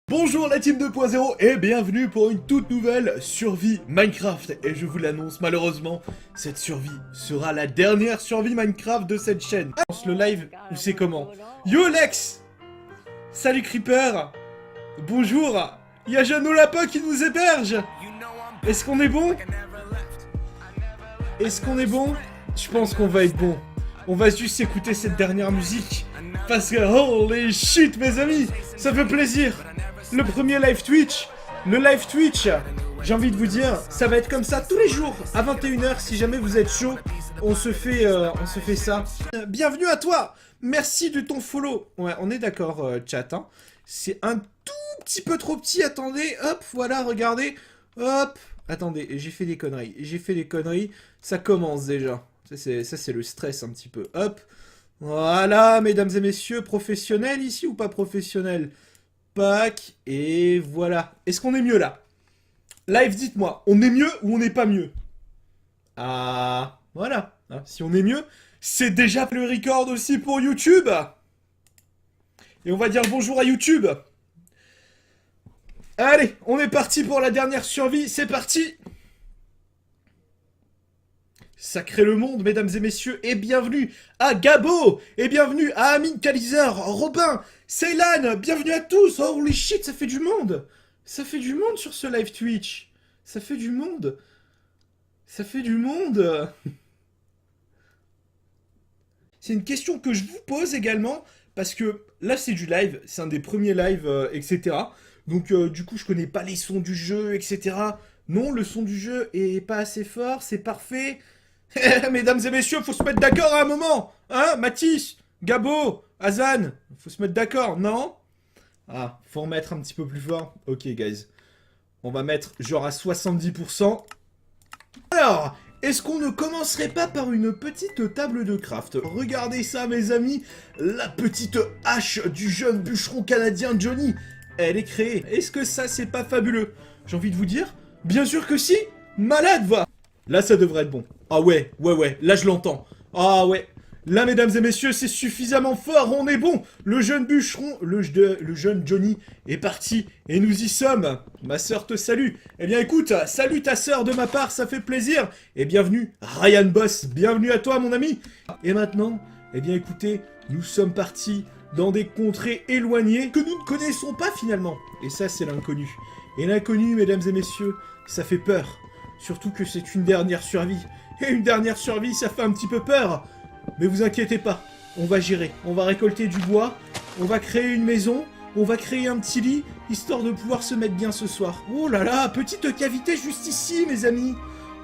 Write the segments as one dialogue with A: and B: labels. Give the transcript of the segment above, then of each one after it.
A: Bonjour la team 2.0 et bienvenue pour une toute nouvelle survie Minecraft. Et je vous l'annonce, malheureusement, cette survie sera la dernière survie Minecraft de cette chaîne. On lance le live, ou c'est comment? Yo Lex! Salut Creeper! Bonjour! Y'a Jeannot Lapin qui nous héberge! Est-ce qu'on est bon? Est-ce qu'on est bon? Je pense qu'on va être bon. On va juste écouter cette dernière musique. Parce que, holy shit mes amis, ça fait plaisir. Le premier live Twitch, j'ai envie de vous dire, ça va être comme ça tous les jours, à 21h, si jamais vous êtes chaud, on se fait ça. Bienvenue à toi, merci de ton follow. Ouais, on est d'accord, chat, hein. C'est un tout petit peu trop petit, attendez, hop, voilà, regardez, hop. Attendez, j'ai fait des conneries, ça commence déjà. Ça c'est le stress un petit peu, hop. Voilà, mesdames et messieurs, professionnels ici ou pas professionnels? Pack, et voilà. Est-ce qu'on est mieux là? Live, dites-moi, on est mieux ou on n'est pas mieux? Ah, voilà. Hein, si on est mieux, c'est déjà le record aussi pour YouTube. Et on va dire bonjour à YouTube. Allez, on est parti pour la dernière survie, c'est parti. Sacré le monde, mesdames et messieurs, et bienvenue à Gabo, et bienvenue à Amine Kalizer, Robin, Ceylan, bienvenue à tous. Holy shit, ça fait du monde. Ça fait du monde sur ce live Twitch. Ça fait du monde. Ça fait du monde. C'est une question que je vous pose également, parce que là c'est du live, c'est un des premiers lives, etc. Donc du coup je connais pas les sons du jeu, etc. Non, le son du jeu est pas assez fort, c'est parfait. Mesdames et messieurs, faut se mettre d'accord à un moment. Hein, Mathis, Gabo, Hazan, faut se mettre d'accord, non? Ah, faut en mettre un petit peu plus fort. Ok, guys. On va mettre genre à 70%. Alors, est-ce qu'on ne commencerait pas par une petite table de craft? Regardez ça, mes amis. La petite hache du jeune bûcheron canadien Johnny. Elle est créée. Est-ce que ça, c'est pas fabuleux? J'ai envie de vous dire, bien sûr que si. Malade, va. Là, ça devrait être bon. Ah ouais, là je l'entends. Ah ouais, là mesdames et messieurs, c'est suffisamment fort, on est bon. Le jeune bûcheron, le jeune Johnny est parti et nous y sommes. Ma sœur te salue. Eh bien écoute, salut ta sœur de ma part, ça fait plaisir. Et bienvenue Ryan Boss, bienvenue à toi mon ami. Et maintenant, eh bien écoutez, nous sommes partis dans des contrées éloignées que nous ne connaissons pas finalement. Et ça c'est l'inconnu. Et l'inconnu, mesdames et messieurs, ça fait peur. Surtout que c'est une dernière survie. Et une dernière survie, ça fait un petit peu peur. Mais vous inquiétez pas, on va gérer. On va récolter du bois, on va créer une maison, on va créer un petit lit, histoire de pouvoir se mettre bien ce soir. Oh là là, petite cavité juste ici, mes amis.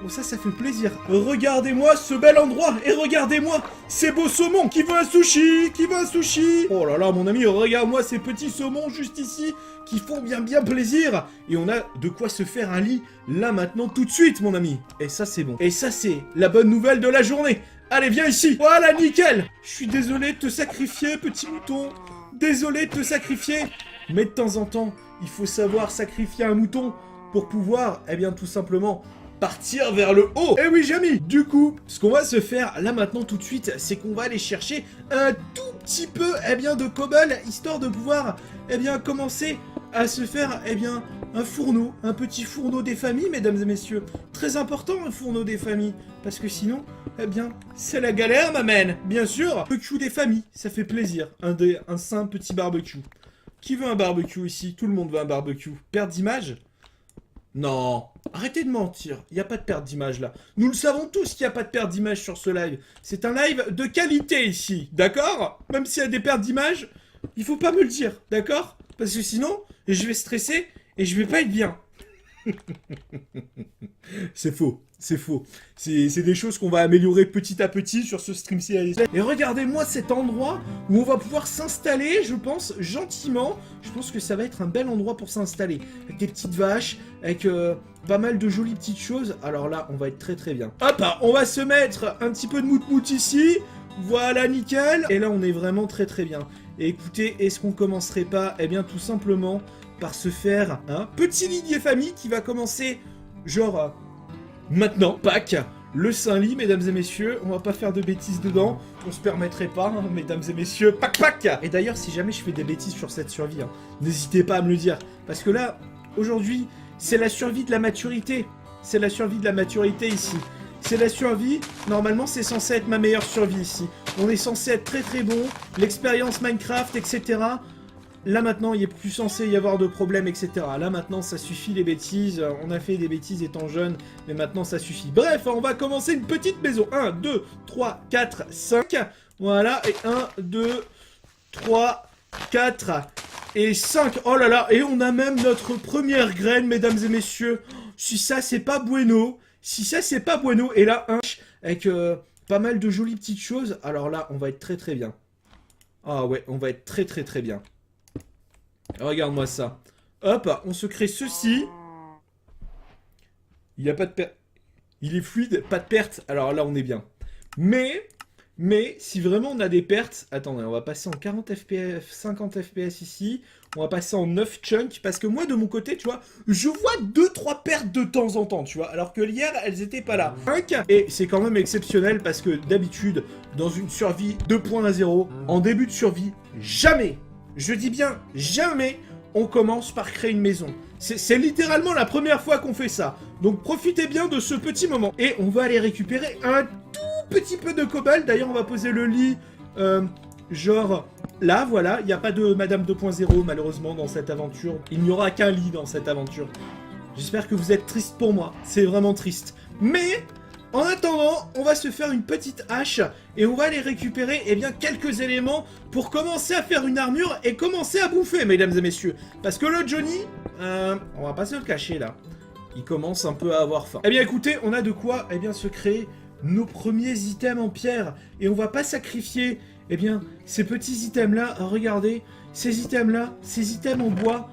A: Oh ça fait plaisir. Regardez-moi ce bel endroit, et regardez-moi ces beaux saumons. Qui veut un sushi? Qui veut un sushi? Oh là là, mon ami, regarde-moi ces petits saumons juste ici, qui font bien plaisir. Et on a de quoi se faire un lit, là, maintenant, tout de suite, mon ami. Et ça, c'est bon. Et ça, c'est la bonne nouvelle de la journée. Allez, viens ici. Voilà, nickel. Je suis désolé de te sacrifier, petit mouton. Désolé de te sacrifier. Mais de temps en temps, il faut savoir sacrifier un mouton pour pouvoir, eh bien, tout simplement partir vers le haut. Eh oui, Jamy. Du coup, ce qu'on va se faire là maintenant tout de suite, c'est qu'on va aller chercher un tout petit peu, eh bien, de cobble, histoire de pouvoir, eh bien, commencer à se faire, eh bien, un fourneau, un petit fourneau des familles, mesdames et messieurs. Très important, un fourneau des familles, parce que sinon, eh bien, c'est la galère, ma man. Bien sûr, barbecue des familles, ça fait plaisir. Un sain petit barbecue. Qui veut un barbecue ici? Tout le monde veut un barbecue. Perte d'image? Non, arrêtez de mentir, il n'y a pas de perte d'image là. Nous le savons tous qu'il n'y a pas de perte d'image sur ce live. C'est un live de qualité ici, d'accord? Même s'il y a des pertes d'image, il faut pas me le dire, d'accord? Parce que sinon, je vais stresser et je vais pas être bien. C'est faux, c'est faux. C'est des choses qu'on va améliorer petit à petit sur ce stream CLS. Et regardez-moi cet endroit où on va pouvoir s'installer, je pense, gentiment. Je pense que ça va être un bel endroit pour s'installer. Avec des petites vaches, avec pas mal de jolies petites choses. Alors là, on va être très bien. Hop, on va se mettre un petit peu de mout-mout ici. Voilà, nickel. Et là, on est vraiment très bien. Et écoutez, est-ce qu'on commencerait pas, eh bien, tout simplement par se faire un petit lit des familles qui va commencer, genre, maintenant, Pâques, le Saint-Lit, mesdames et messieurs, on va pas faire de bêtises dedans, qu'on se permettrait pas, hein, mesdames et messieurs. Pac pac. Et d'ailleurs, si jamais je fais des bêtises sur cette survie, hein, n'hésitez pas à me le dire. Parce que là, aujourd'hui, c'est la survie de la maturité. C'est la survie de la maturité ici. C'est la survie, normalement c'est censé être ma meilleure survie ici. On est censé être très très bon, l'expérience Minecraft, etc. Là maintenant, il n'est plus censé y avoir de problème, etc. Là maintenant, ça suffit les bêtises. On a fait des bêtises étant jeune, mais maintenant ça suffit. Bref, on va commencer une petite maison. 1, 2, 3, 4, 5. Voilà, et 1, 2, 3, 4 et 5. Oh là là, et on a même notre première graine, mesdames et messieurs. Si ça, c'est pas bueno. Si ça, c'est pas bueno. Et là, un avec pas mal de jolies petites choses. Alors là, on va être très très bien. Ah ouais, on va être très très très bien. Regarde-moi ça. Hop, on se crée ceci. Il n'y a pas de perte. Il est fluide, pas de perte. Alors là, on est bien. Mais, si vraiment on a des pertes... Attendez, on va passer en 40 FPS, 50 FPS ici. On va passer en 9 chunks. Parce que moi, de mon côté, tu vois, je vois 2-3 pertes de temps en temps, tu vois. Alors que hier, elles étaient pas là. Et c'est quand même exceptionnel parce que d'habitude, dans une survie 2.0, en début de survie, jamais, je dis bien jamais, on commence par créer une maison. C'est littéralement la première fois qu'on fait ça. Donc profitez bien de ce petit moment. Et on va aller récupérer un tout petit peu de cobalt. D'ailleurs, on va poser le lit, genre là, voilà. Il n'y a pas de Madame 2.0, malheureusement, dans cette aventure. Il n'y aura qu'un lit dans cette aventure. J'espère que vous êtes triste pour moi. C'est vraiment triste. Mais... en attendant, on va se faire une petite hache et on va aller récupérer quelques éléments pour commencer à faire une armure et commencer à bouffer, mesdames et messieurs. Parce que le Johnny, on va pas se le cacher là, il commence un peu à avoir faim. Eh bien écoutez, on a de quoi se créer nos premiers items en pierre et on va pas sacrifier ces petits items là. Regardez, ces items là, ces items en bois,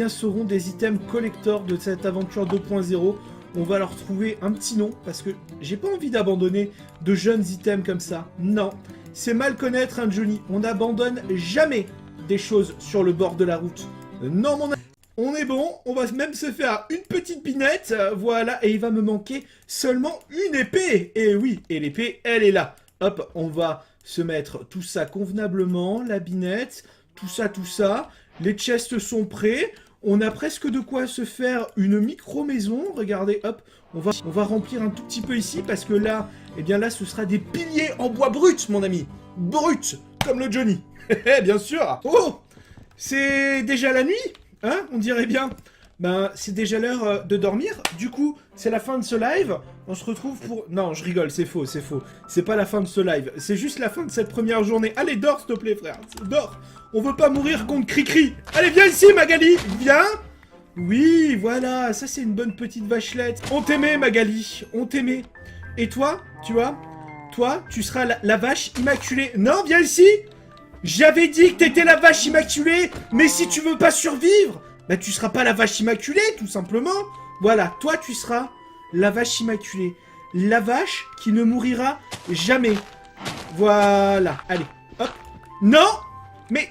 A: seront des items collector de cette aventure 2.0. On va leur trouver un petit nom, parce que j'ai pas envie d'abandonner de jeunes items comme ça. Non, c'est mal connaître un Johnny. On n'abandonne jamais des choses sur le bord de la route. Non, mon ami. On est bon, on va même se faire une petite binette, voilà, et il va me manquer seulement une épée. Et oui, et l'épée, elle est là. Hop, on va se mettre tout ça convenablement, la binette, tout ça. Les chests sont prêts. On a presque de quoi se faire une micro-maison. Regardez, hop, on va remplir un tout petit peu ici parce que là, là, ce sera des piliers en bois brut, mon ami. Brut, comme le Johnny. Bien sûr. Oh, c'est déjà la nuit, hein, on dirait bien. Ben, c'est déjà l'heure de dormir. Du coup, c'est la fin de ce live. On se retrouve pour... Non, je rigole, c'est faux, c'est faux. C'est pas la fin de ce live. C'est juste la fin de cette première journée. Allez, dors, s'il te plaît, frère. Dors. On veut pas mourir contre Cricri. Allez, viens ici, Magali. Viens. Oui, voilà. Ça, c'est une bonne petite vachelette. On t'aimait, Magali. On t'aimait. Et toi, tu vois, toi, tu seras la vache immaculée. Non, viens ici. J'avais dit que t'étais la vache immaculée. Mais si tu veux pas survivre... bah tu seras pas la vache immaculée, tout simplement. Voilà, toi tu seras la vache immaculée. La vache qui ne mourira jamais. Voilà, allez, hop. Non. Mais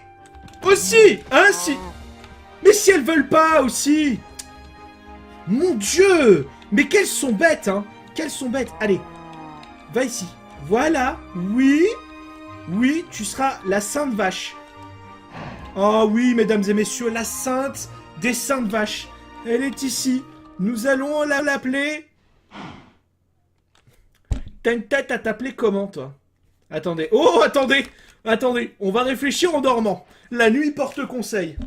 A: aussi, hein, si... mais si elles veulent pas aussi. Mon Dieu. Mais qu'elles sont bêtes, hein. Qu'elles sont bêtes. Allez, va ici. Voilà, oui. Oui, tu seras la sainte vache. Oh oui, mesdames et messieurs, la sainte des saintes vaches. Elle est ici. Nous allons l'appeler... T'as une tête à t'appeler comment, toi? Attendez. Oh, attendez. Attendez. On va réfléchir en dormant. La nuit porte conseil.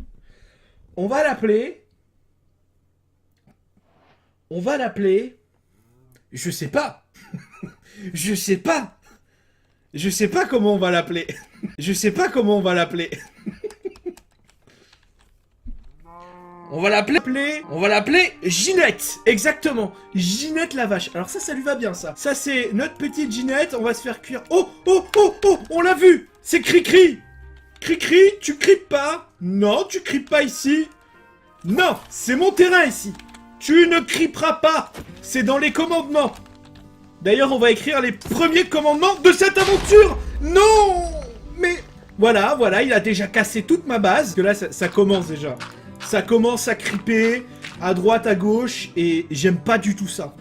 A: On va l'appeler... on va l'appeler... je sais pas. Je sais pas. Je sais pas comment on va l'appeler. Je sais pas comment on va l'appeler. On va l'appeler Ginette. Exactement. Ginette la vache. Alors ça lui va bien, ça. Ça, c'est notre petite Ginette. On va se faire cuire. Oh, oh, oh, oh, on l'a vu. C'est Cricri. Cricri, tu cripes pas. Non, tu cripes pas ici. Non, c'est mon terrain ici. Tu ne criperas pas. C'est dans les commandements. D'ailleurs, on va écrire les premiers commandements de cette aventure. Non. Mais voilà, il a déjà cassé toute ma base. Parce que là, ça commence déjà. Ça commence à criper à droite, à gauche, et j'aime pas du tout ça.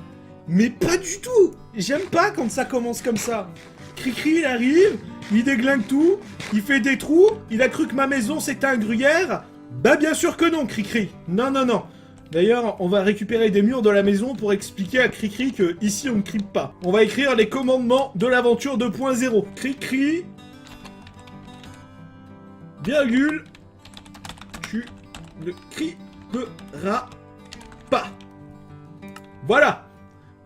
A: Mais pas du tout. J'aime pas quand ça commence comme ça. Cricri, il arrive, il déglingue tout, il fait des trous, il a cru que ma maison c'était un gruyère. Bah bien sûr que non, Cricri. Non, non, non. D'ailleurs, on va récupérer des murs de la maison pour expliquer à Cricri que ici on ne cripe pas. On va écrire les commandements de l'aventure 2.0. Cricri, virgule, tu ne criperas pas. Voilà.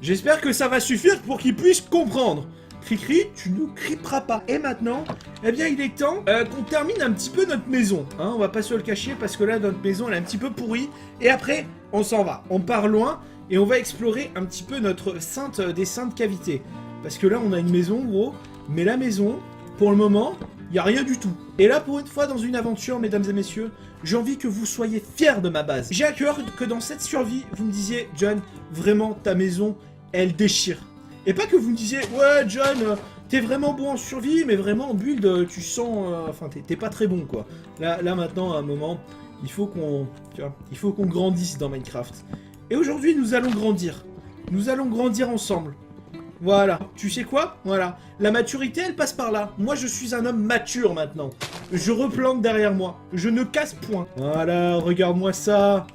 A: J'espère que ça va suffire pour qu'il puisse comprendre. Cricri, tu nous criperas pas. Et maintenant, eh bien, il est temps qu'on termine un petit peu notre maison. Hein, on va pas se le cacher parce que là, notre maison, elle est un petit peu pourrie. Et après, on s'en va. On part loin et on va explorer un petit peu notre sainte des saintes cavités. Parce que là, on a une maison, gros. Mais la maison, pour le moment, il n'y a rien du tout. Et là, pour une fois, dans une aventure, mesdames et messieurs, j'ai envie que vous soyez fiers de ma base. J'ai à cœur que dans cette survie, vous me disiez, John, vraiment, ta maison, elle déchire. Et pas que vous me disiez, ouais, John, t'es vraiment bon en survie, mais vraiment en build, tu sens... Enfin, t'es pas très bon, quoi. Là, maintenant, à un moment, il faut qu'on grandisse dans Minecraft. Et aujourd'hui, nous allons grandir. Nous allons grandir ensemble. Voilà. Tu sais quoi? Voilà. La maturité, elle passe par là. Moi, je suis un homme mature, maintenant. Je replante derrière moi. Je ne casse point. Voilà, regarde-moi ça.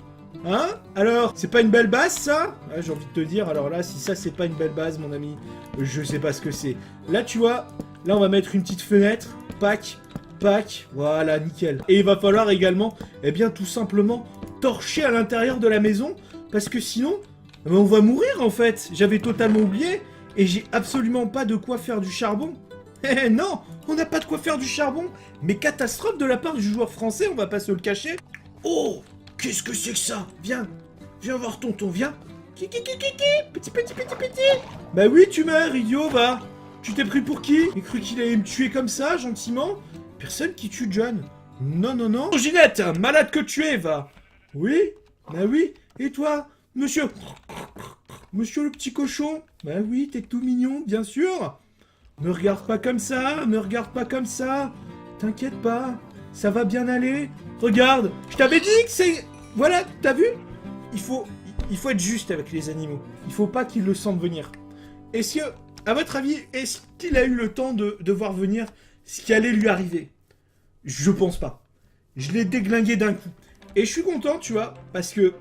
A: Hein? Alors, c'est pas une belle base, ça? Ah, j'ai envie de te dire, alors là, si ça, c'est pas une belle base, mon ami, je sais pas ce que c'est. Là, tu vois, là, on va mettre une petite fenêtre. Pack, pack, voilà, nickel. Et il va falloir également, eh bien, tout simplement, torcher à l'intérieur de la maison, parce que sinon, eh ben, on va mourir, en fait. J'avais totalement oublié, et j'ai absolument pas de quoi faire du charbon. Eh non, on n'a pas de quoi faire du charbon. Mais catastrophe de la part du joueur français, on va pas se le cacher. Oh! Qu'est-ce que c'est que ça? Viens, viens voir tonton, viens. Kiki, petit. Bah oui, tu meurs, idiot, va. Tu t'es pris pour qui? Il cru qu'il allait me tuer comme ça, gentiment? Personne qui tue John. Non, non, non. Ginette, malade que tu es, va. Oui, bah oui. Et toi, monsieur? Monsieur le petit cochon? Bah oui, t'es tout mignon, bien sûr. Me regarde pas comme ça, me regarde pas comme ça. T'inquiète pas, ça va bien aller. Regarde, je t'avais dit que c'est... Voilà, t'as vu? Il faut être juste avec les animaux. Il faut pas qu'ils le sentent venir. Est-ce que, à votre avis, est-ce qu'il a eu le temps de voir venir ce qui allait lui arriver? Je pense pas. Je l'ai déglingué d'un coup. Et je suis content, tu vois, parce que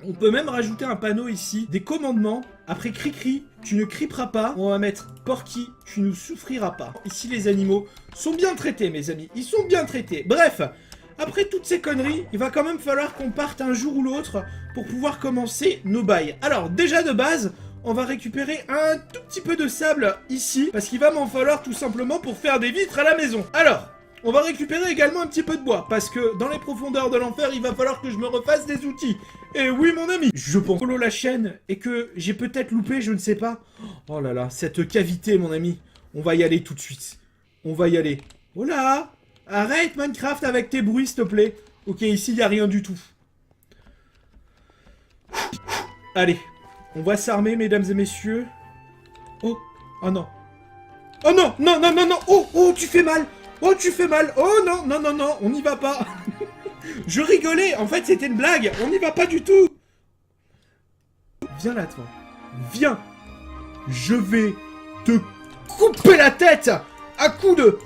A: on peut même rajouter un panneau ici, des commandements. Après Cricri, tu ne criperas pas. On va mettre Porky, tu ne souffriras pas. Ici, les animaux sont bien traités, mes amis. Ils sont bien traités. Bref, après toutes ces conneries, il va quand même falloir qu'on parte un jour ou l'autre pour pouvoir commencer nos bails. Alors, déjà de base, on va récupérer un tout petit peu de sable ici, parce qu'il va m'en falloir tout simplement pour faire des vitres à la maison. Alors, on va récupérer également un petit peu de bois, parce que dans les profondeurs de l'enfer, il va falloir que je me refasse des outils. Et oui, mon ami, je pense follow la chaîne et que j'ai peut-être loupé, je ne sais pas. Oh là là, cette cavité, mon ami. On va y aller tout de suite. On va y aller. Oh là! Arrête Minecraft avec tes bruits, s'il te plaît. Ok, ici, il n'y a rien du tout. Allez, on va s'armer, mesdames et messieurs. Oh, oh non. Oh non, non, non, non, non. Oh, oh, tu fais mal. Oh, tu fais mal. Oh non, non, non, non, on n'y va pas. Je rigolais, en fait, c'était une blague. On n'y va pas du tout. Viens là, toi. Viens. Je vais te couper la tête à coups de...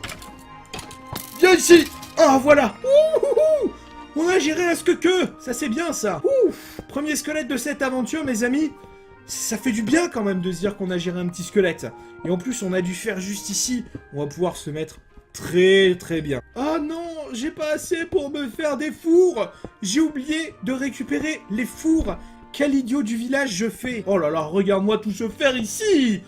A: Viens ici. Oh, voilà. Ouh, on a géré un skeke. Ça, c'est bien, ça. Ouf. Premier squelette de cette aventure, mes amis. Ça fait du bien, quand même, de se dire qu'on a géré un petit squelette. Et en plus, on a dû faire juste ici. On va pouvoir se mettre très, très bien. Oh non, j'ai pas assez pour me faire des fours. J'ai oublié de récupérer les fours. Quel idiot du village je fais. Oh là là, regarde-moi tout se faire ici.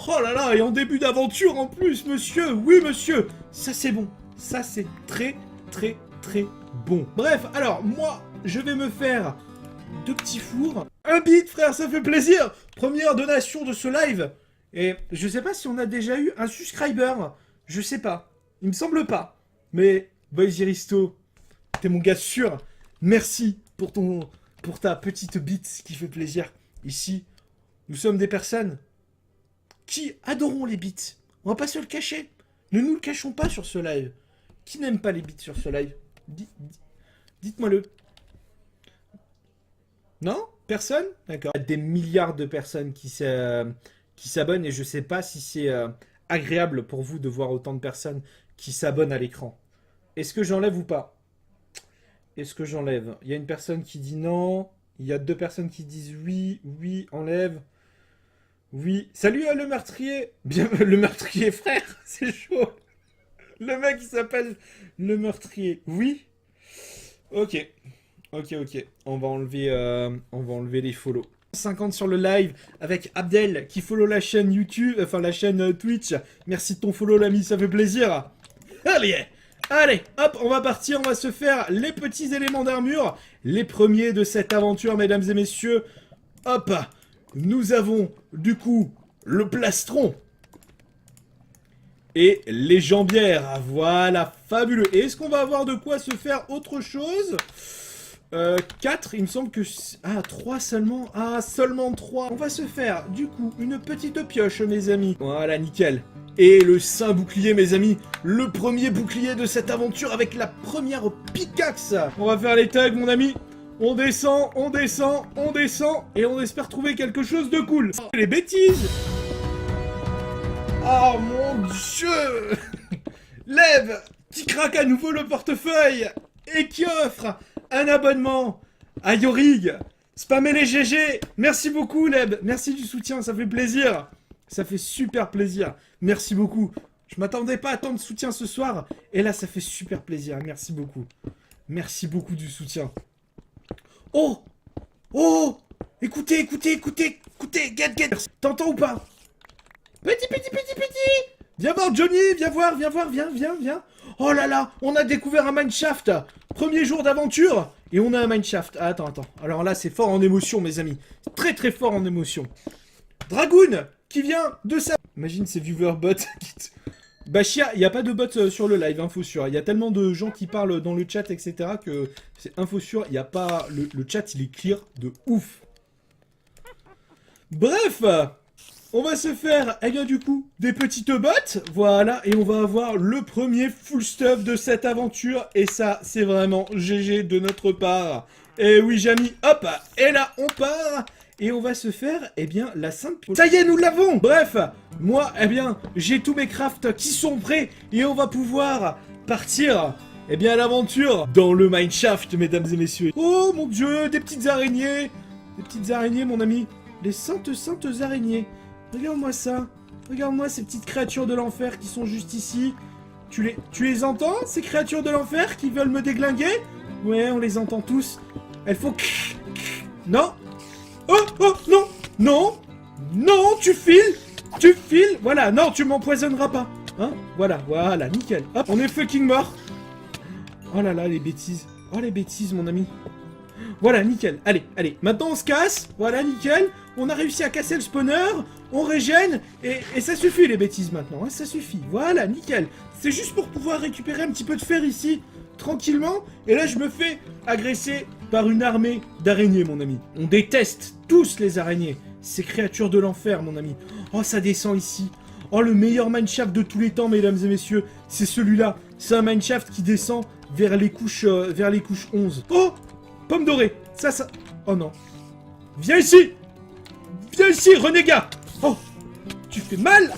A: Oh là là, et en début d'aventure en plus, monsieur. Oui, monsieur. Ça, c'est bon. Ça, c'est très, très, très bon. Bref, alors, moi, je vais me faire 2 petits fours. Un bit, frère, ça fait plaisir. Première donation de ce live. Et je sais pas si on a déjà eu un subscriber. Je sais pas. Il me semble pas. Mais, Boys Iristo, t'es mon gars sûr. Merci pour ta petite bite qui fait plaisir. Ici, nous sommes des personnes qui adorons les bits. On va pas se le cacher. Ne nous le cachons pas sur ce live. Qui n'aime pas les bits sur ce live? Dites-moi-le. Non? Personne? D'accord. Il y a des milliards de personnes qui s'abonnent et je sais pas si c'est agréable pour vous de voir autant de personnes qui s'abonnent à l'écran. Est-ce que j'enlève ou pas? Est-ce que j'enlève? Il y a une personne qui dit non. Il y a 2 personnes qui disent oui. Oui, enlève. Oui. Salut le meurtrier. Bien, le meurtrier frère, c'est chaud. Le mec il s'appelle le meurtrier. Oui. Ok. Ok. On va enlever les follow. 50 sur le live avec Abdel qui follow la chaîne YouTube, enfin la chaîne Twitch. Merci de ton follow l'ami, ça fait plaisir. Allez, hop, on va partir, on va se faire les petits éléments d'armure. Les premiers de cette aventure, mesdames et messieurs. Hop, nous avons du coup le plastron. Et les jambières, voilà, fabuleux. Et est-ce qu'on va avoir de quoi se faire autre chose 4, il me semble que... Ah, 3 seulement. Ah, seulement 3. On va se faire, du coup, une petite pioche, mes amis. Voilà, nickel. Et le saint bouclier, mes amis. Le premier bouclier de cette aventure avec la première pickaxe. On va faire les tags, mon ami. On descend. Et on espère trouver quelque chose de cool. Les bêtises. Oh, mon Dieu. Lève, qui craque à nouveau le portefeuille. Et qui offre un abonnement à Yorig. Spammez les GG. Merci beaucoup, Leb. Merci du soutien, ça fait plaisir. Ça fait super plaisir. Merci beaucoup. Je m'attendais pas à tant de soutien ce soir. Et là, ça fait super plaisir. Merci beaucoup. Merci beaucoup du soutien. Oh! Écoutez. Get. T'entends ou pas? Petit. Viens voir, Johnny. Viens voir. Oh là là, on a découvert un mineshaft. Premier jour d'aventure. Et on a un mineshaft. Ah, attends. Alors là, c'est fort en émotion, mes amis. Très fort en émotion. Dragoon qui vient de sa... Imagine ces viewer bots qui... Bachia, il n'y a pas de bot sur le live, info sûr. Il y a tellement de gens qui parlent dans le chat, etc. que c'est info sûr. Il n'y a pas... Le chat, il est clear de ouf. Bref, on va se faire, eh bien du coup, des petites bottes. Voilà, et on va avoir le premier full stuff de cette aventure. Et ça, c'est vraiment GG de notre part. Et oui, Jamy, hop, et là, on part. Et on va se faire, eh bien, la simple... Ça y est, nous l'avons! Bref, moi, eh bien, j'ai tous mes crafts qui sont prêts. Et on va pouvoir partir, eh bien, à l'aventure dans le mineshaft, mesdames et messieurs. Oh, mon Dieu, des petites araignées. Des petites araignées, mon ami. Les saintes araignées. Regarde-moi ça. Regarde-moi ces petites créatures de l'enfer qui sont juste ici. Tu les entends, ces créatures de l'enfer qui veulent me déglinguer? Ouais, on les entend tous. Elles font... Non. Oh, non, tu files, voilà, non, tu m'empoisonneras pas, hein, voilà, nickel, hop, on est fucking mort. Oh là là, les bêtises, mon ami. Voilà, nickel, allez, maintenant on se casse, voilà, nickel, on a réussi à casser le spawner, on régène, et ça suffit les bêtises maintenant, hein, ça suffit, voilà, nickel. C'est juste pour pouvoir récupérer un petit peu de fer ici, tranquillement, et là je me fais agresser par une armée d'araignées, mon ami. On déteste tous les araignées, ces créatures de l'enfer, mon ami. Oh, ça descend ici. Oh, le meilleur mineshaft de tous les temps, mesdames et messieurs, c'est celui-là. C'est un mineshaft qui descend vers les couches 11. Oh, pomme dorée, ça... Oh non. Viens ici, renégat. Oh, tu fais mal,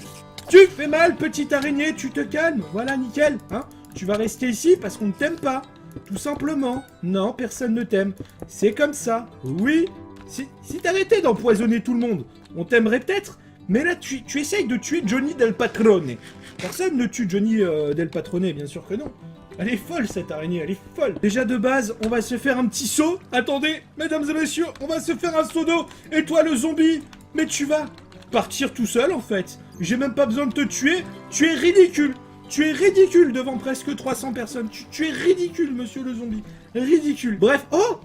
A: petite araignée, tu te calmes. Voilà, nickel, hein. Tu vas rester ici parce qu'on ne t'aime pas. Tout simplement. Non, personne ne t'aime. C'est comme ça. Oui. Si t'arrêtais d'empoisonner tout le monde, on t'aimerait peut-être. Mais là, tu essayes de tuer Johnny Del Patrone. Personne ne tue Johnny Del Patrone, bien sûr que non. Elle est folle, cette araignée, elle est folle. Déjà, de base, on va se faire un petit saut. Attendez, mesdames et messieurs, on va se faire un saut d'eau. Et toi, le zombie, mais tu vas partir tout seul, en fait. J'ai même pas besoin de te tuer. Tu es ridicule. Tu es ridicule devant presque 300 personnes. Tu es ridicule, monsieur le zombie. Ridicule. Bref. Oh,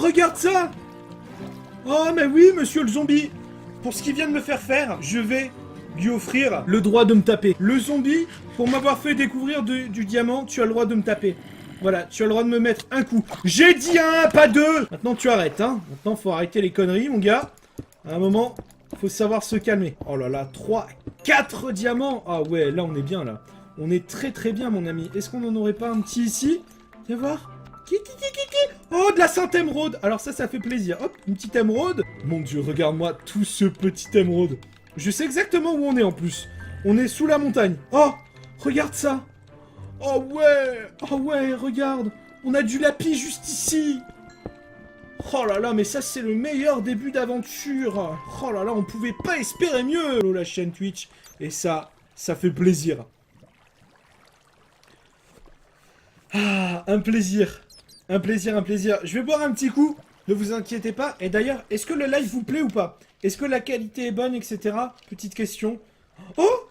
A: regarde ça. Oh, mais oui, monsieur le zombie. Pour ce qu'il vient de me faire, je vais lui offrir le droit de me taper. Le zombie, pour m'avoir fait découvrir du diamant, tu as le droit de me taper. Voilà, tu as le droit de me mettre un coup. J'ai dit un, pas deux. Maintenant, tu arrêtes, hein. Maintenant, faut arrêter les conneries, mon gars. À un moment... faut savoir se calmer. Oh là là, 4 diamants. Ah ouais, là on est bien là. On est très bien mon ami. Est-ce qu'on en aurait pas un petit ici? Viens voir. Oh, de la sainte émeraude. Alors ça fait plaisir. Hop, une petite émeraude. Mon Dieu, regarde-moi tout ce petit émeraude. Je sais exactement où on est en plus. On est sous la montagne. Oh, regarde ça. Oh ouais, regarde. On a du lapis juste ici. Oh là là, mais ça c'est le meilleur début d'aventure. Oh là là, on pouvait pas espérer mieux. La chaîne Twitch. Et ça fait plaisir. Ah, un plaisir. Un plaisir. Je vais boire un petit coup. Ne vous inquiétez pas. Et d'ailleurs, est-ce que le live vous plaît ou pas? Est-ce que la qualité est bonne, etc. Petite question. Oh!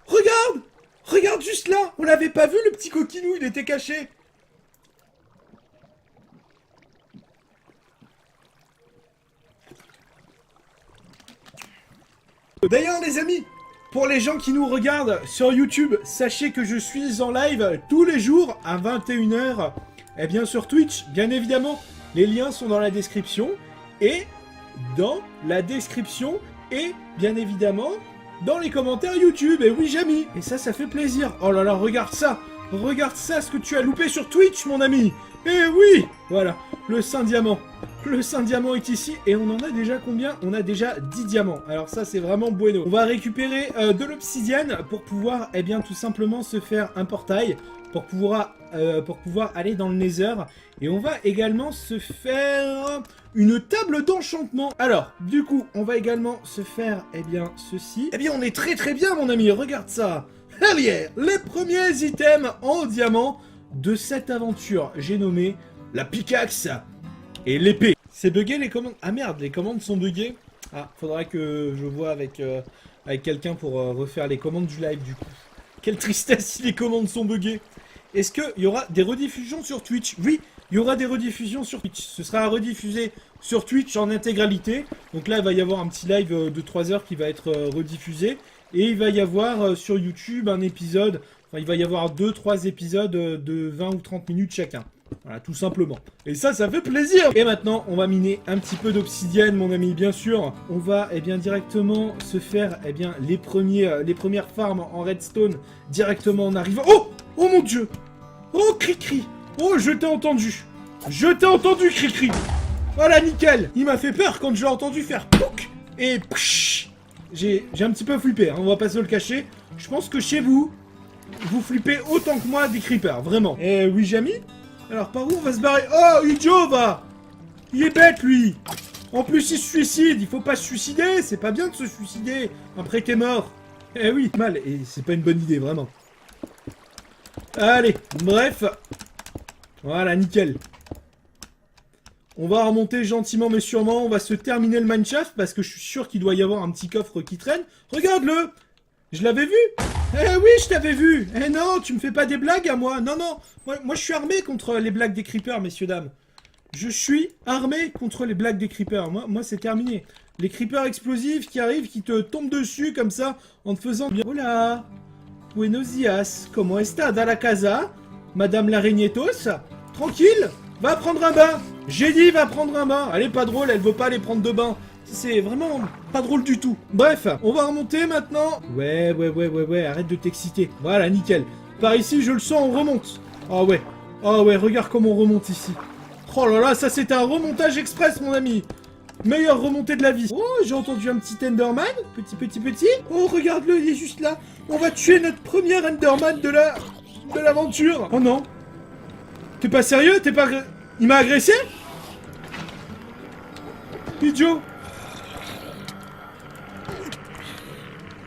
A: Regarde! Regarde juste là! On l'avait pas vu, le petit coquinou, il était caché. D'ailleurs, les amis, pour les gens qui nous regardent sur YouTube, sachez que je suis en live tous les jours à 21 h. Eh bien, sur Twitch, bien évidemment, les liens sont dans la description. Et dans la description, et bien évidemment, dans les commentaires YouTube. Et oui, Jamy. Et ça fait plaisir. Oh là là, regarde ça. Regarde ça, ce que tu as loupé sur Twitch, mon ami. Eh oui. Voilà, le Saint Diamant. Le Saint Diamant est ici. Et on en a déjà combien? On a déjà 10 diamants. Alors ça, c'est vraiment bueno. On va récupérer de l'obsidienne pour pouvoir, eh bien, tout simplement se faire un portail. Pour pouvoir aller dans le Nether. Et on va également se faire une table d'enchantement. Alors, du coup, on va également se faire, eh bien, ceci. Eh bien, on est très bien, mon ami. Regarde ça. Hell yeah. Les premiers items en diamant de cette aventure. J'ai nommé la pickaxe et l'épée. C'est bugué les commandes. Ah merde, les commandes sont buggées. Ah, faudra que je vois avec quelqu'un pour refaire les commandes du live, du coup. Quelle tristesse si les commandes sont buggées. Est-ce qu'il y aura des rediffusions sur Twitch? Oui, il y aura des rediffusions sur Twitch. Ce sera rediffusé sur Twitch en intégralité. Donc là, il va y avoir un petit live de 3 heures qui va être rediffusé. Et il va y avoir sur YouTube un épisode... Enfin, il va y avoir 2-3 épisodes de 20 ou 30 minutes chacun. Voilà, tout simplement. Et ça fait plaisir. Et maintenant, on va miner un petit peu d'obsidienne, mon ami, bien sûr. On va, eh bien, directement se faire, eh bien, les premières farms en redstone directement en arrivant. Oh! Oh mon Dieu! Oh, Cri-Cri! Oh, je t'ai entendu! Je t'ai entendu, Cri-Cri! Voilà, nickel! Il m'a fait peur quand je l'ai entendu faire pouc! Et psh! J'ai un petit peu flippé, hein, on va pas se le cacher. Je pense que chez vous, vous flippez autant que moi des creepers, vraiment. Eh oui, Jamy? Alors, par où on va se barrer? Oh, idiot, va! Il est bête, lui! En plus, il se suicide, il faut pas se suicider, c'est pas bien de se suicider après t'es mort. Eh oui, mal, et c'est pas une bonne idée, vraiment. Allez, bref. Voilà, nickel. On va remonter gentiment mais sûrement. On va se terminer le mineshaft parce que je suis sûr qu'il doit y avoir un petit coffre qui traîne. Regarde-le! Je l'avais vu! Eh oui, je t'avais vu! Eh non, tu me fais pas des blagues à moi! Non, non! Moi je suis armé contre les blagues des creepers, messieurs, dames. Je suis armé contre les blagues des creepers. Moi c'est terminé. Les creepers explosifs qui arrivent, qui te tombent dessus comme ça, en te faisant... Hola! Buenos dias, como está da la casa? Madame l'araignétos? Tranquille, va prendre un bain. J'ai dit va prendre un bain. Elle est pas drôle, elle veut pas aller prendre de bain. C'est vraiment pas drôle du tout. Bref, on va remonter maintenant. Ouais, arrête de t'exciter. Voilà, nickel. Par ici, je le sens, on remonte. Oh ouais, regarde comment on remonte ici. Oh là là, ça c'est un remontage express, mon ami. Meilleure remontée de la vie. Oh, j'ai entendu un petit Enderman. Petit. Oh, regarde-le, il est juste là. On va tuer notre premier Enderman de l'aventure. Oh non. T'es pas sérieux? T'es pas... Il m'a agressé? Idiot.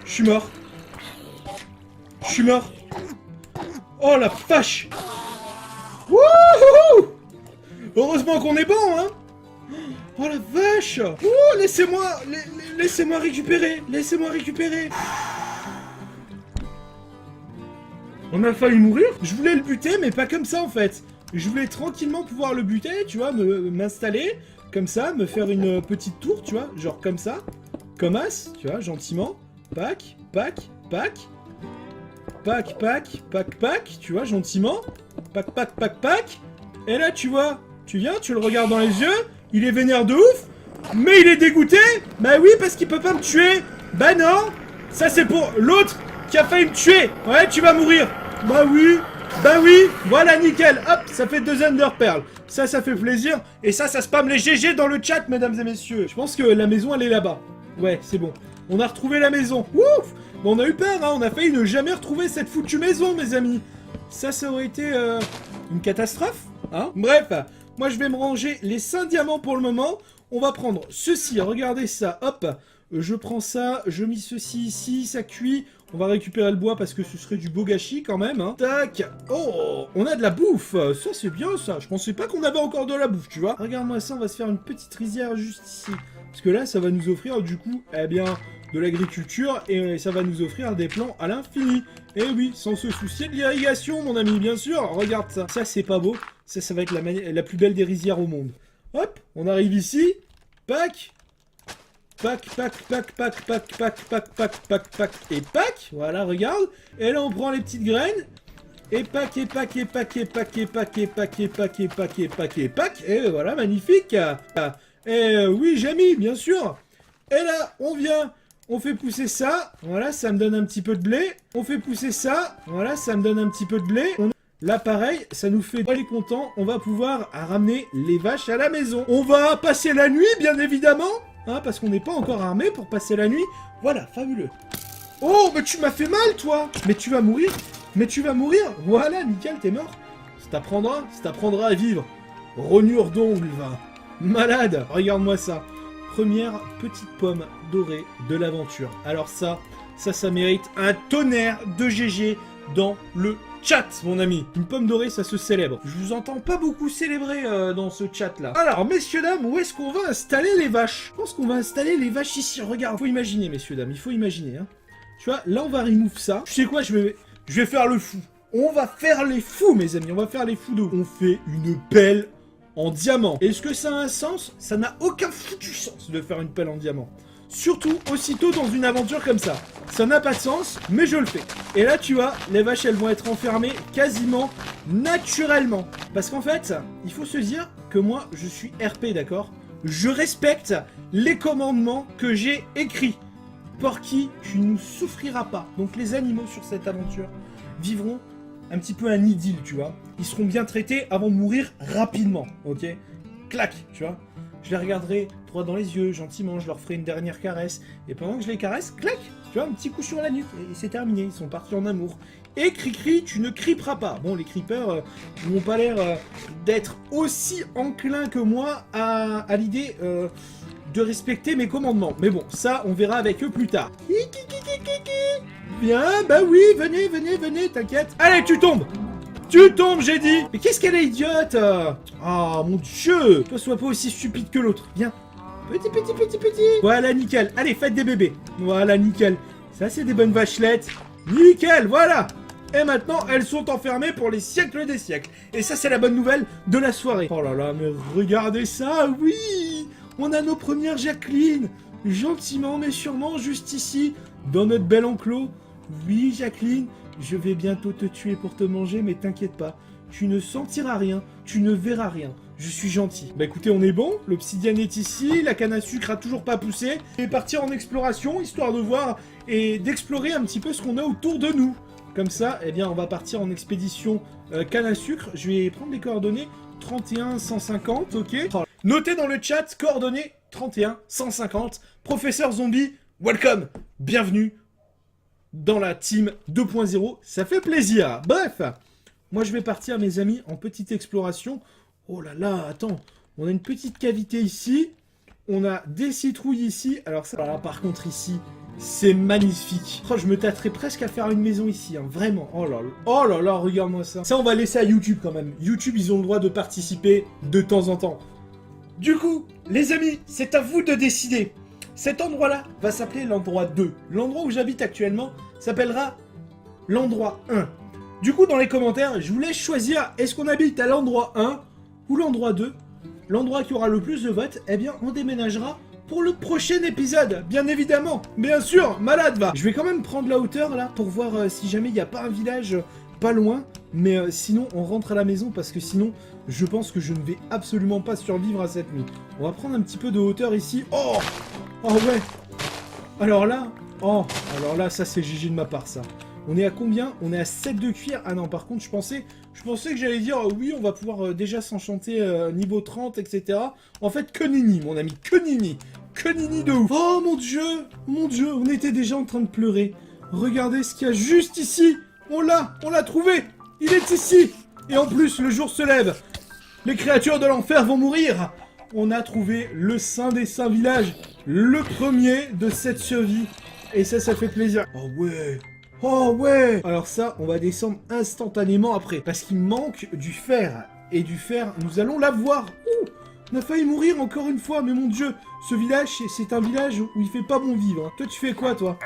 A: Je suis mort. Oh la vache. Wouhou! Heureusement qu'on est bon, hein. Oh la vache! Oh, laissez-moi récupérer! On a failli mourir. Je voulais le buter, mais pas comme ça en fait. Je voulais tranquillement pouvoir le buter, tu vois, m'installer, comme ça, me faire une petite tour, tu vois, genre comme ça. Comme as, tu vois, gentiment. Pac, tu vois, gentiment. Pac. Et là, tu vois, tu viens, tu le regardes dans les yeux. Il est vénère de ouf, mais il est dégoûté. Bah oui, parce qu'il peut pas me tuer. Bah non. Ça c'est pour l'autre qui a failli me tuer. Ouais, tu vas mourir. Bah oui, voilà, nickel. Hop, ça fait 2 Ender Pearl. Ça fait plaisir. Et ça spamme les GG dans le chat, mesdames et messieurs. Je pense que la maison, elle est là-bas. Ouais, c'est bon. On a retrouvé la maison. Ouf! Bon, on a eu peur, hein. On a failli ne jamais retrouver cette foutue maison, mes amis. Ça aurait été une catastrophe, hein. Bref, moi je vais me ranger les 5 diamants pour le moment. On va prendre ceci, regardez ça, hop. Je prends ça, je mets ceci ici, ça cuit. On va récupérer le bois parce que ce serait du beau gâchis quand même, hein. Tac. Oh, on a de la bouffe. Ça, c'est bien, ça. Je pensais pas qu'on avait encore de la bouffe, tu vois. Regarde-moi ça, on va se faire une petite rizière juste ici. Parce que là, ça va nous offrir, du coup, eh bien, de l'agriculture et ça va nous offrir des plants à l'infini. Et oui, sans se soucier de l'irrigation, mon ami, bien sûr. Regarde ça. Ça, c'est pas beau. Ça va être la plus belle des rizières au monde. Hop, on arrive ici. Pac. Pac, pac, pac, pac, pac, pac, pac, pac, pac, pac, et pac. Voilà, regarde. Et là, on prend les petites graines. Et pac, et pac, et pac, et pac, et pac, et pac, et pac, et pac, et pac, et pac. Et voilà, magnifique. Et oui, j'ai mis, bien sûr. Et là, on vient, on fait pousser ça. Voilà, ça me donne un petit peu de blé. On fait pousser ça. Voilà, ça me donne un petit peu de blé. Là, pareil, ça nous fait aller content. On va pouvoir ramener les vaches à la maison. On va passer la nuit, bien évidemment. Hein, parce qu'on n'est pas encore armé pour passer la nuit. Voilà, fabuleux. Oh, mais tu m'as fait mal, toi. Mais tu vas mourir. Mais tu vas mourir. Voilà, nickel, t'es mort. Ça t'apprendra à vivre. Rognure d'ongles, va. Malade, regarde-moi ça. Première petite pomme dorée de l'aventure. Alors ça mérite un tonnerre de GG dans le chat, mon ami. Une pomme dorée, ça se célèbre. Je vous entends pas beaucoup célébrer dans ce chat-là. Alors, messieurs, dames, où est-ce qu'on va installer les vaches? Je pense qu'on va installer les vaches ici. Regarde, faut imaginer, messieurs, dames, il faut imaginer. Hein. Tu vois, là, on va remove ça. Tu sais quoi, je vais faire le fou. On va faire les fous, mes amis. On va faire les fous de... On fait une pelle en diamant. Est-ce que ça a un sens? Ça n'a aucun foutu sens de faire une pelle en diamant. Surtout aussitôt dans une aventure comme ça. Ça n'a pas de sens, mais je le fais. Et là, tu vois, les vaches, elles vont être enfermées quasiment naturellement. Parce qu'en fait, il faut se dire que moi, je suis RP, d'accord? Je respecte les commandements que j'ai écrits. Porky, tu ne souffriras pas. Donc les animaux sur cette aventure vivront un petit peu un idylle, tu vois. Ils seront bien traités avant de mourir rapidement, ok? Clac, tu vois. Je les regarderai droit dans les yeux, gentiment, je leur ferai une dernière caresse. Et pendant que je les caresse, clac, tu vois, un petit coup sur la nuque. Et c'est terminé, ils sont partis en amour. Et Cricri, tu ne criperas pas. Bon, les creepers n'ont pas l'air d'être aussi enclins que moi à l'idée de respecter mes commandements. Mais bon, ça, on verra avec eux plus tard. Viens, bah oui, venez, t'inquiète. Allez, tu tombes! Tu tombes, j'ai dit! Mais qu'est-ce qu'elle est idiote! Oh, mon Dieu! Toi, sois pas aussi stupide que l'autre. Viens. Petit. Voilà, nickel. Allez, faites des bébés. Voilà, nickel. Ça, c'est des bonnes vachelettes. Nickel, voilà! Et maintenant, elles sont enfermées pour les siècles des siècles. Et ça, c'est la bonne nouvelle de la soirée. Oh là là, mais regardez ça, oui! On a nos premières Jacqueline. Gentiment, mais sûrement, juste ici, dans notre bel enclos. Oui, Jacqueline, je vais bientôt te tuer pour te manger, mais t'inquiète pas. Tu ne sentiras rien, tu ne verras rien. Je suis gentil. Bah écoutez, on est bon. L'obsidienne est ici, la canne à sucre a toujours pas poussé. On est parti en exploration, histoire de voir et d'explorer un petit peu ce qu'on a autour de nous. Comme ça, eh bien, on va partir en expédition canne à sucre. Je vais prendre les coordonnées 31 150, ok. Notez dans le chat, coordonnées 31 150. Professeur Zombie, welcome, bienvenue dans la team 2.0, ça fait plaisir. Bref, moi je vais partir, mes amis, en petite exploration. Oh là là, attends, on a une petite cavité ici, on a des citrouilles ici. Alors ça, là, par contre ici, c'est magnifique. Oh, je me tâterais presque à faire une maison ici, hein, vraiment. Oh là là, regarde-moi ça. Ça, on va laisser à YouTube quand même. YouTube, ils ont le droit de participer de temps en temps. Du coup, les amis, c'est à vous de décider. Cet endroit-là va s'appeler l'endroit 2. L'endroit où j'habite actuellement s'appellera l'endroit 1. Du coup, dans les commentaires, je vous laisse choisir, est-ce qu'on habite à l'endroit 1 ou l'endroit 2? L'endroit qui aura le plus de votes, eh bien, on déménagera pour le prochain épisode, bien évidemment. Bien sûr, malade va. Je vais quand même prendre la hauteur, là, pour voir si jamais il n'y a pas un village pas loin. Mais sinon, on rentre à la maison, parce que sinon, je pense que je ne vais absolument pas survivre à cette nuit. On va prendre un petit peu de hauteur ici. Oh! Oh ouais! Alors là, ça c'est GG de ma part, ça. On est à combien? On est à 7 de cuir. Ah non, par contre, je pensais que j'allais dire, oui, on va pouvoir déjà s'enchanter niveau 30, etc. En fait, que nini, mon ami, que nini. Que nini de ouf. Oh mon dieu, on était déjà en train de pleurer. Regardez ce qu'il y a juste ici. On l'a trouvé. Il est ici. Et en plus, le jour se lève. Les créatures de l'enfer vont mourir. On a trouvé le Saint des Saints village. Le premier de cette survie. Et ça fait plaisir. Oh ouais. Oh ouais. Alors ça, on va descendre instantanément après. Parce qu'il manque du fer. Et du fer, nous allons l'avoir. Ouh, on a failli mourir encore une fois. Mais mon dieu, ce village, c'est un village où il fait pas bon vivre. Hein. Toi, tu fais quoi, toi?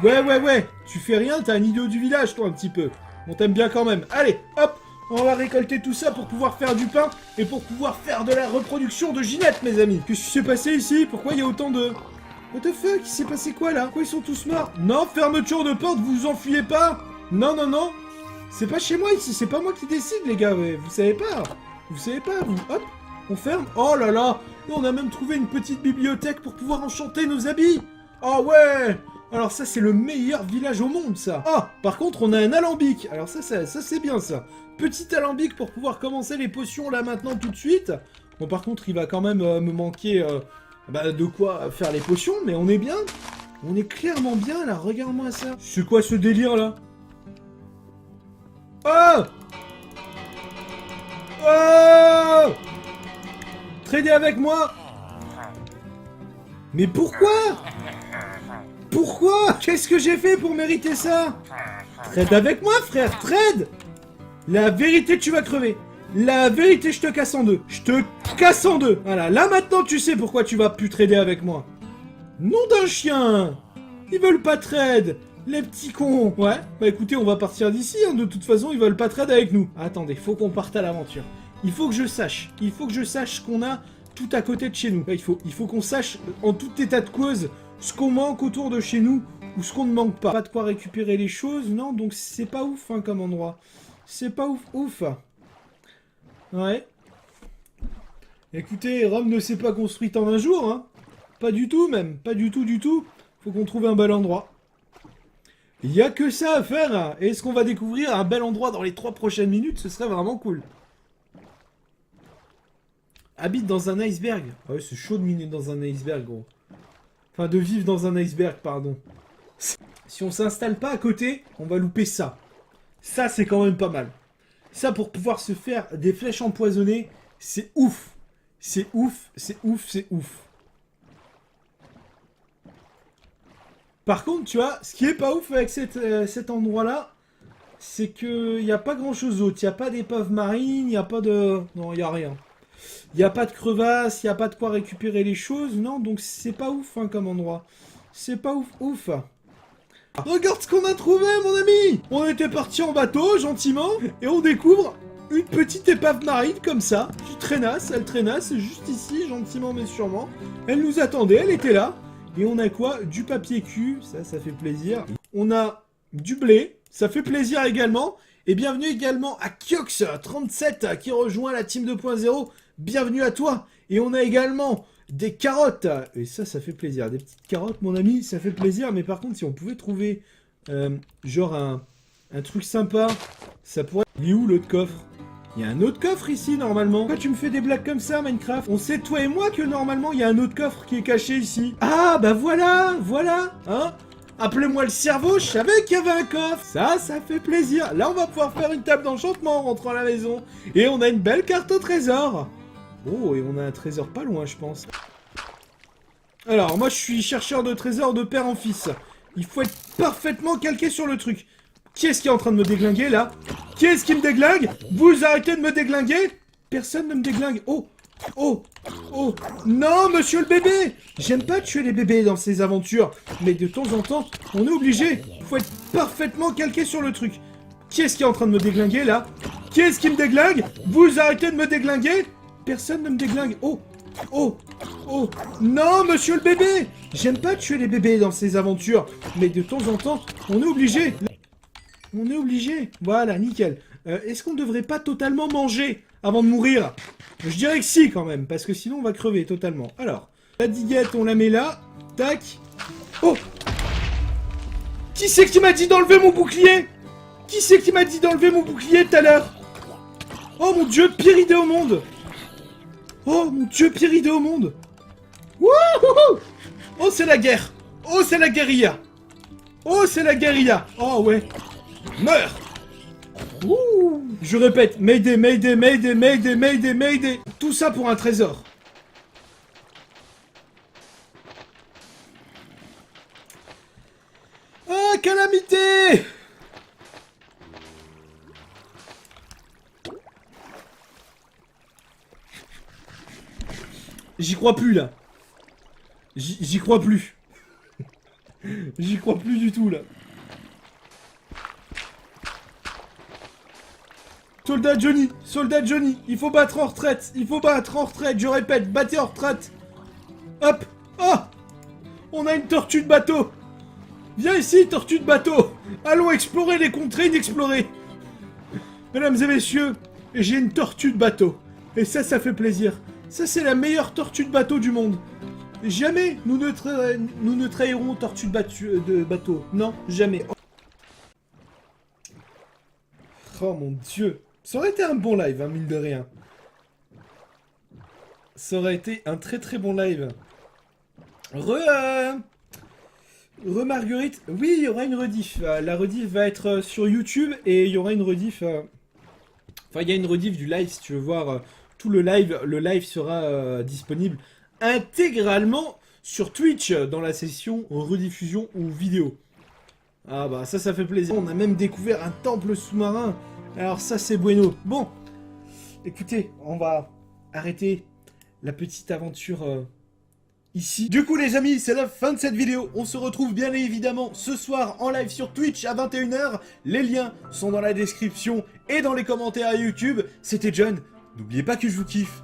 A: Ouais. Tu fais rien, t'as un idiot du village, toi, un petit peu. On t'aime bien quand même. Allez, hop. On va récolter tout ça pour pouvoir faire du pain et pour pouvoir faire de la reproduction de Ginette, mes amis. Qu'est-ce qui s'est passé ici? Pourquoi il y a autant de... What the fuck? Il s'est passé quoi, là? Pourquoi ils sont tous morts? Non, fermeture de porte, vous enfuyez pas. Non. C'est pas chez moi, ici. C'est pas moi qui décide, les gars. Ouais. Vous savez pas, vous. Hop, on ferme. Oh là là. Et on a même trouvé une petite bibliothèque pour pouvoir enchanter nos habits. Oh ouais. Alors ça, c'est le meilleur village au monde, ça. Ah, par contre, on a un alambic. Alors ça c'est bien, ça. Petit alambic pour pouvoir commencer les potions, là, maintenant, tout de suite. Bon, par contre, il va quand même me manquer de quoi faire les potions, mais on est bien. On est clairement bien, là. Regarde-moi ça. C'est quoi ce délire, là? Oh! Oh! Trader avec moi? Mais pourquoi? Pourquoi? Qu'est-ce que j'ai fait pour mériter ça? Trade avec moi, frère, trade! La vérité, tu vas crever. La vérité, je te casse en deux. Je te casse en deux. Voilà, là maintenant, tu sais pourquoi tu vas plus trader avec moi. Nom d'un chien! Ils veulent pas trade, les petits cons. Ouais, bah écoutez, on va partir d'ici, hein. De toute façon, ils veulent pas trade avec nous. Attendez, faut qu'on parte à l'aventure. Il faut que je sache ce qu'on a tout à côté de chez nous. Il faut qu'on sache, en tout état de cause, ce qu'on manque autour de chez nous ou ce qu'on ne manque pas. Pas de quoi récupérer les choses, non, donc c'est pas ouf, hein, comme endroit. C'est pas ouf. Ouais. Écoutez, Rome ne s'est pas construite en un jour, hein. Pas du tout, même. Pas du tout. Faut qu'on trouve un bel endroit. Il y a que ça à faire, hein. Et est-ce qu'on va découvrir un bel endroit dans les 3 prochaines minutes? Ce serait vraiment cool. Habite dans un iceberg. Ah ouais, c'est chaud de miner dans un iceberg, gros. Enfin, de vivre dans un iceberg, pardon. Si on s'installe pas à côté, on va louper ça. Ça, c'est quand même pas mal. Ça, pour pouvoir se faire des flèches empoisonnées, c'est ouf. C'est ouf. Par contre, tu vois, ce qui est pas ouf avec cet endroit-là, c'est qu'il n'y a pas grand-chose d'autre. Il n'y a pas d'épave marine, il n'y a pas de... Non, il n'y a rien. Il n'y a pas de crevasse, il n'y a pas de quoi récupérer les choses, non, donc c'est pas ouf, hein, comme endroit. C'est pas ouf. Regarde ce qu'on a trouvé, mon ami! On était parti en bateau, gentiment, et on découvre une petite épave marine, comme ça, qui traînasse, elle traînasse, juste ici, gentiment mais sûrement. Elle nous attendait, elle était là. Et on a quoi? Du papier cul, ça fait plaisir. On a du blé, ça fait plaisir également. Et bienvenue également à Kiox37 qui rejoint la team 2.0. Bienvenue à toi. Et on a également des carottes. Et ça fait plaisir. Des petites carottes, mon ami, ça fait plaisir. Mais par contre, si on pouvait trouver genre un truc sympa, ça pourrait... Il est où l'autre coffre? Il y a un autre coffre ici, normalement. Pourquoi tu me fais des blagues comme ça, Minecraft? On sait, toi et moi, que normalement, il y a un autre coffre qui est caché ici. Ah, bah voilà, hein. Appelez-moi le cerveau, je savais qu'il y avait un coffre. Ça fait plaisir. Là, on va pouvoir faire une table d'enchantement en rentrant à la maison. Et on a une belle carte au trésor. Oh, et on a un trésor pas loin, je pense. Alors, moi, je suis chercheur de trésors de père en fils. Il faut être parfaitement calqué sur le truc. Qui est-ce qui est en train de me déglinguer, là? Qui est-ce qui me déglingue? Vous arrêtez de me déglinguer? Personne ne me déglingue. Oh! Non, monsieur le bébé! J'aime pas tuer les bébés dans ces aventures. Mais de temps en temps, on est obligé. Il faut être parfaitement calqué sur le truc. Qui est-ce qui est en train de me déglinguer, là? Qui est-ce qui me déglingue? Vous arrêtez de me déglinguer? Personne ne me déglingue. Oh! Non, monsieur le bébé! J'aime pas tuer les bébés dans ces aventures. Mais de temps en temps, on est obligé. Voilà, nickel. Est-ce qu'on ne devrait pas totalement manger avant de mourir? Je dirais que si, quand même, parce que sinon on va crever totalement. Alors, la diguette, on la met là. Tac. Oh! Qui c'est qui m'a dit d'enlever mon bouclier? Qui c'est qui m'a dit d'enlever mon bouclier tout à l'heure? Oh mon dieu, pire idée au monde! Wouhou! Oh, c'est la guerre! Oh, c'est la guérilla! Oh, c'est la guérilla! Oh, ouais! Meurs! Ouh! Je répète, Mayday, Mayday, Mayday, Mayday, Mayday, Mayday! Tout ça pour un trésor! Ah, calamité! J'y crois plus, là. J'y crois plus. J'y crois plus du tout, là. Soldat Johnny, il faut battre en retraite, je répète, battez en retraite. Hop, oh, on a une tortue de bateau. Viens ici, tortue de bateau. Allons explorer les contrées inexplorées. Mesdames et messieurs, j'ai une tortue de bateau. Et ça fait plaisir. Ça, c'est la meilleure tortue de bateau du monde. Jamais nous ne trahirons tortue de bateau. Non, jamais. Oh mon dieu. Ça aurait été un bon live, hein, mine de rien. Ça aurait été un très très bon live. Marguerite. Oui, il y aura une rediff. La rediff va être sur YouTube et il y aura une rediff... Enfin, il y a une rediff du live si tu veux voir tout le live. Le live sera disponible intégralement sur Twitch dans la session rediffusion ou vidéo. Ah bah ça fait plaisir. On a même découvert un temple sous-marin. Alors ça c'est bueno. Bon, écoutez, on va arrêter la petite aventure ici. Du coup les amis, c'est la fin de cette vidéo. On se retrouve bien évidemment ce soir en live sur Twitch à 21 h. Les liens sont dans la description et dans les commentaires à YouTube. C'était John. N'oubliez pas que je vous kiffe.